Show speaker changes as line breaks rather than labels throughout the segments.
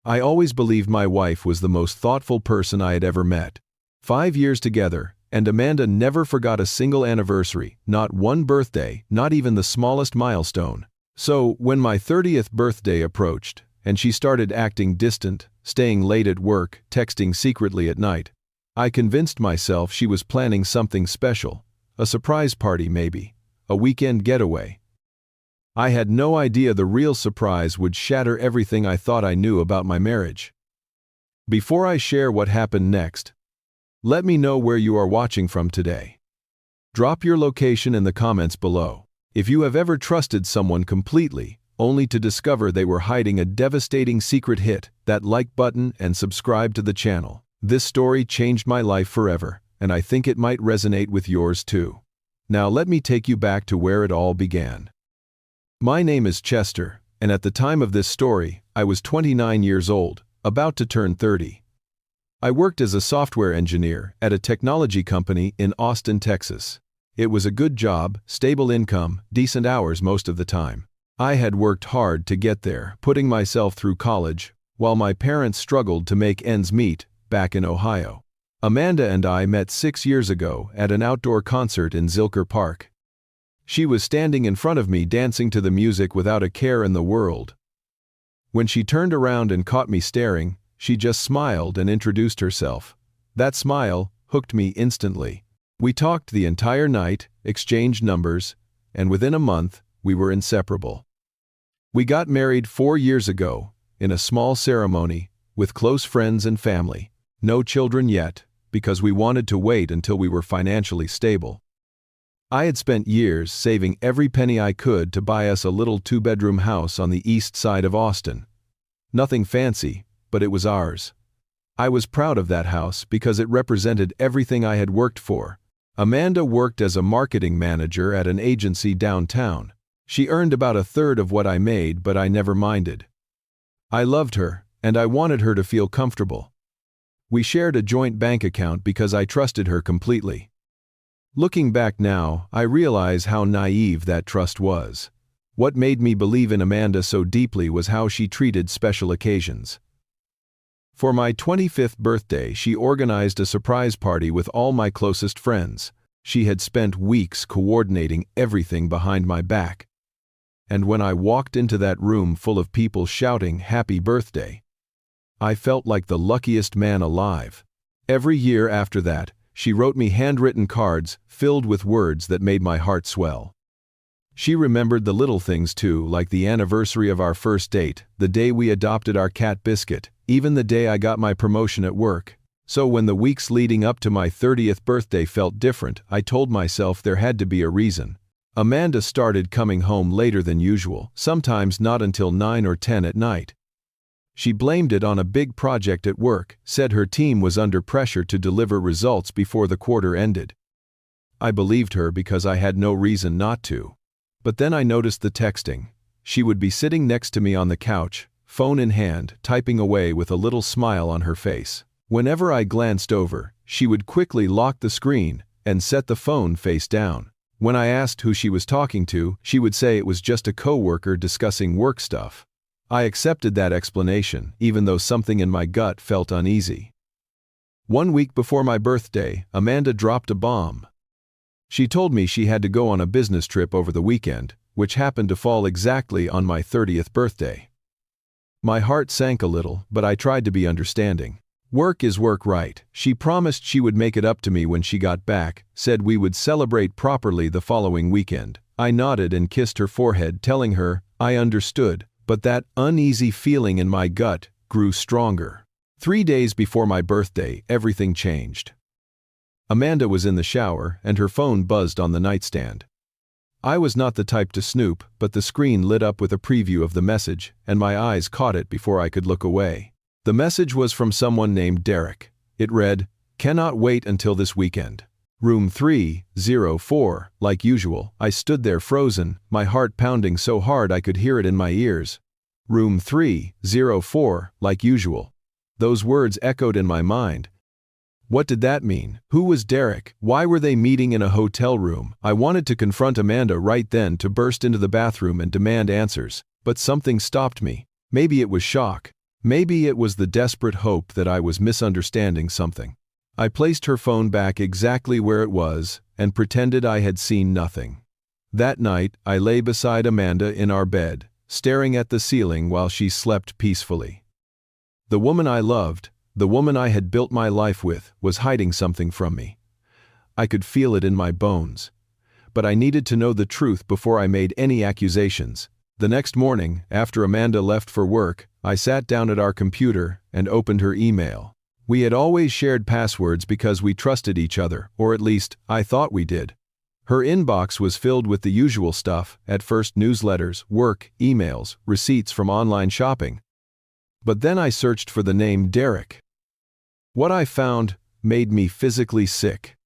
I always believed my wife was the most thoughtful person I had ever met. 5 years together, and Amanda never forgot a single anniversary, not one birthday, not even the smallest milestone. So, when my 30th birthday approached, and she started acting distant, staying late at work, texting secretly at night, I convinced myself she was planning something special. A surprise party maybe. A weekend getaway. I had no idea the real surprise would shatter everything I thought I knew about my marriage. Before I share what happened next, let me know where you are watching from today. Drop your location in the comments below. If you have ever trusted someone completely, only to discover they were hiding a devastating secret, hit that like button and subscribe to the channel. This story changed my life forever, and I think it might resonate with yours too. Now let me take you back to where it all began. My name is Chester, and at the time of this story, I was 29 years old, about to turn 30. I worked as a software engineer at a technology company in Austin, Texas. It was a good job, stable income, decent hours most of the time. I had worked hard to get there, putting myself through college, while my parents struggled to make ends meet back in Ohio. Amanda and I met 6 years ago at an outdoor concert in Zilker Park. She was standing in front of me dancing to the music without a care in the world. When she turned around and caught me staring, she just smiled and introduced herself. That smile hooked me instantly. We talked the entire night, exchanged numbers, and within a month, we were inseparable. We got married 4 years ago, in a small ceremony, with close friends and family. No children yet, because we wanted to wait until we were financially stable. I had spent years saving every penny I could to buy us a little 2-bedroom house on the east side of Austin. Nothing fancy, but it was ours. I was proud of that house because it represented everything I had worked for. Amanda worked as a marketing manager at an agency downtown. She earned about a third of what I made, but I never minded. I loved her, and I wanted her to feel comfortable. We shared a joint bank account because I trusted her completely. Looking back now, I realize how naive that trust was. What made me believe in Amanda so deeply was how she treated special occasions. For my 25th birthday, she organized a surprise party with all my closest friends. She had spent weeks coordinating everything behind my back. And when I walked into that room full of people shouting "Happy Birthday," I felt like the luckiest man alive. Every year after that, she wrote me handwritten cards filled with words that made my heart swell. She remembered the little things too, like the anniversary of our first date, the day we adopted our cat Biscuit, even the day I got my promotion at work. So when the weeks leading up to my 30th birthday felt different, I told myself there had to be a reason. Amanda started coming home later than usual, sometimes not until 9 or 10 at night. She blamed it on a big project at work, said her team was under pressure to deliver results before the quarter ended. I believed her because I had no reason not to. But then I noticed the texting. She would be sitting next to me on the couch, phone in hand, typing away with a little smile on her face. Whenever I glanced over, she would quickly lock the screen and set the phone face down. When I asked who she was talking to, she would say it was just a coworker discussing work stuff. I accepted that explanation, even though something in my gut felt uneasy. 1 week before my birthday, Amanda dropped a bomb. She told me she had to go on a business trip over the weekend, which happened to fall exactly on my 30th birthday. My heart sank a little, but I tried to be understanding. Work is work, right? She promised she would make it up to me when she got back, said we would celebrate properly the following weekend. I nodded and kissed her forehead, telling her I understood. But that uneasy feeling in my gut grew stronger. 3 days before my birthday, everything changed. Amanda was in the shower, and her phone buzzed on the nightstand. I was not the type to snoop, but the screen lit up with a preview of the message, and my eyes caught it before I could look away. The message was from someone named Derek. It read, "Cannot wait until this weekend. Room 304, like usual." I stood there frozen, my heart pounding so hard I could hear it in my ears. Room 304, like usual. Those words echoed in my mind. What did that mean? Who was Derek? Why were they meeting in a hotel room? I wanted to confront Amanda right then, to burst into the bathroom and demand answers, but something stopped me. Maybe it was shock. Maybe it was the desperate hope that I was misunderstanding something. I placed her phone back exactly where it was and pretended I had seen nothing. That night, I lay beside Amanda in our bed, staring at the ceiling while she slept peacefully. The woman I loved, the woman I had built my life with, was hiding something from me. I could feel it in my bones. But I needed to know the truth before I made any accusations. The next morning, after Amanda left for work, I sat down at our computer and opened her email. We had always shared passwords because we trusted each other, or at least, I thought we did. Her inbox was filled with the usual stuff, at first newsletters, work, emails, receipts from online shopping. But then I searched for the name Derek. What I found made me physically sick.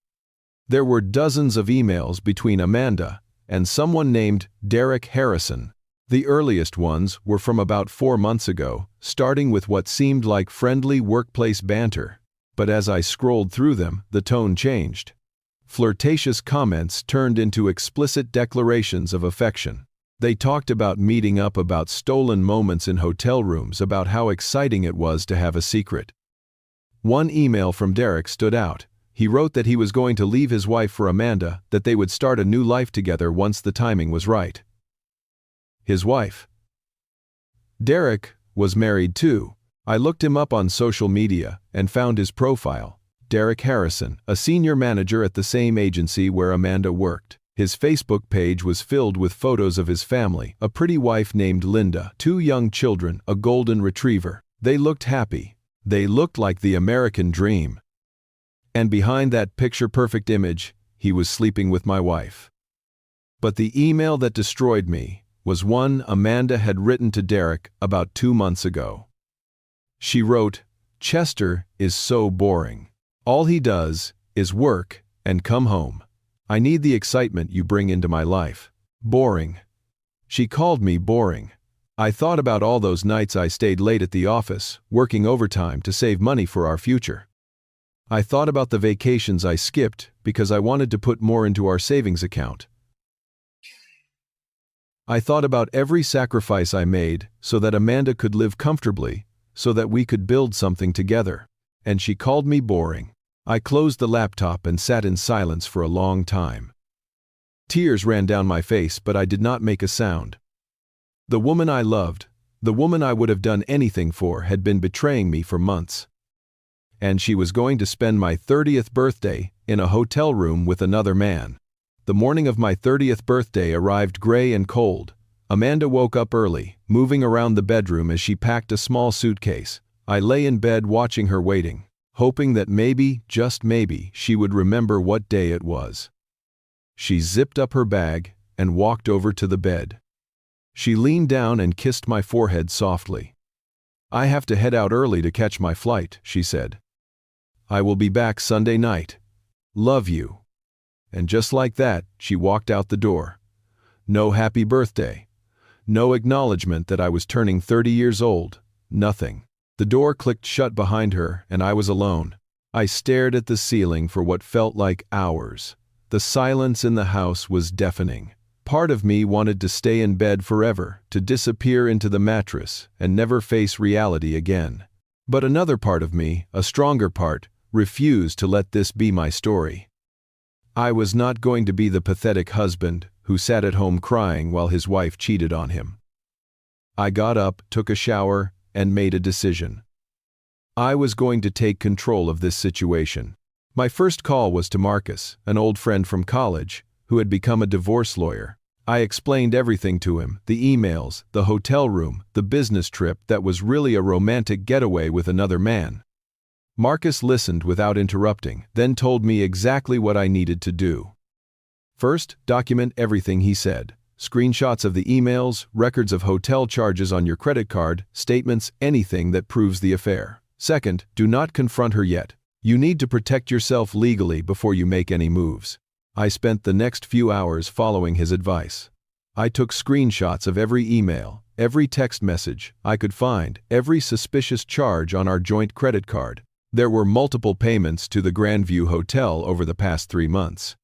There were dozens of emails between Amanda and someone named Derek Harrison. The earliest ones were from about 4 months ago, starting with what seemed like friendly workplace banter. But as I scrolled through them, the tone changed. Flirtatious comments turned into explicit declarations of affection. They talked about meeting up, about stolen moments in hotel rooms, about how exciting it was to have a secret. One email from Derek stood out. He wrote that he was going to leave his wife for Amanda, that they would start a new life together once the timing was right. His wife. Derek was married too. I looked him up on social media and found his profile. Derek Harrison, a senior manager at the same agency where Amanda worked. His Facebook page was filled with photos of his family, a pretty wife named Linda, 2 young children, a golden retriever. They looked happy. They looked like the American dream. And behind that picture-perfect image, he was sleeping with my wife. But the email that destroyed me was one Amanda had written to Derek about 2 months ago. She wrote, "Chester is so boring. All he does is work and come home. I need the excitement you bring into my life. Boring." She called me boring. I thought about all those nights I stayed late at the office, working overtime to save money for our future. I thought about the vacations I skipped because I wanted to put more into our savings account. I thought about every sacrifice I made so that Amanda could live comfortably, so that we could build something together. And she called me boring. I closed the laptop and sat in silence for a long time. Tears ran down my face, but I did not make a sound. The woman I loved, the woman I would have done anything for, had been betraying me for months. And she was going to spend my 30th birthday in a hotel room with another man. The morning of my 30th birthday arrived gray and cold. Amanda woke up early, moving around the bedroom as she packed a small suitcase. I lay in bed watching her, waiting, hoping that maybe, just maybe, she would remember what day it was. She zipped up her bag and walked over to the bed. She leaned down and kissed my forehead softly. "I have to head out early to catch my flight," she said. "I will be back Sunday night. Love you." And just like that, she walked out the door. No happy birthday. No acknowledgement that I was turning 30 years old. Nothing. The door clicked shut behind her, and I was alone. I stared at the ceiling for what felt like hours. The silence in the house was deafening. Part of me wanted to stay in bed forever, to disappear into the mattress and never face reality again. But another part of me, a stronger part, refused to let this be my story. I was not going to be the pathetic husband who sat at home crying while his wife cheated on him. I got up, took a shower, and made a decision. I was going to take control of this situation. My first call was to Marcus, an old friend from college, who had become a divorce lawyer. I explained everything to him, the emails, the hotel room, the business trip that was really a romantic getaway with another man. Marcus listened without interrupting, then told me exactly what I needed to do. First, document everything he said. Screenshots of the emails, records of hotel charges on your credit card, statements, anything that proves the affair. Second, do not confront her yet. You need to protect yourself legally before you make any moves. I spent the next few hours following his advice. I took screenshots of every email, every text message I could find, every suspicious charge on our joint credit card. There were multiple payments to the Grandview Hotel over the past 3 months.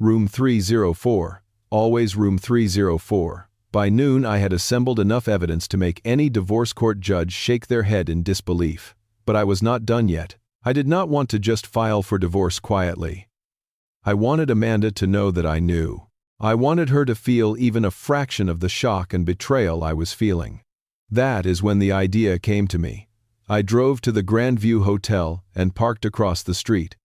Room 304. Always room 304. By noon, I had assembled enough evidence to make any divorce court judge shake their head in disbelief. But I was not done yet. I did not want to just file for divorce quietly. I wanted Amanda to know that I knew. I wanted her to feel even a fraction of the shock and betrayal I was feeling. That is when the idea came to me. I drove to the Grandview Hotel and parked across the street.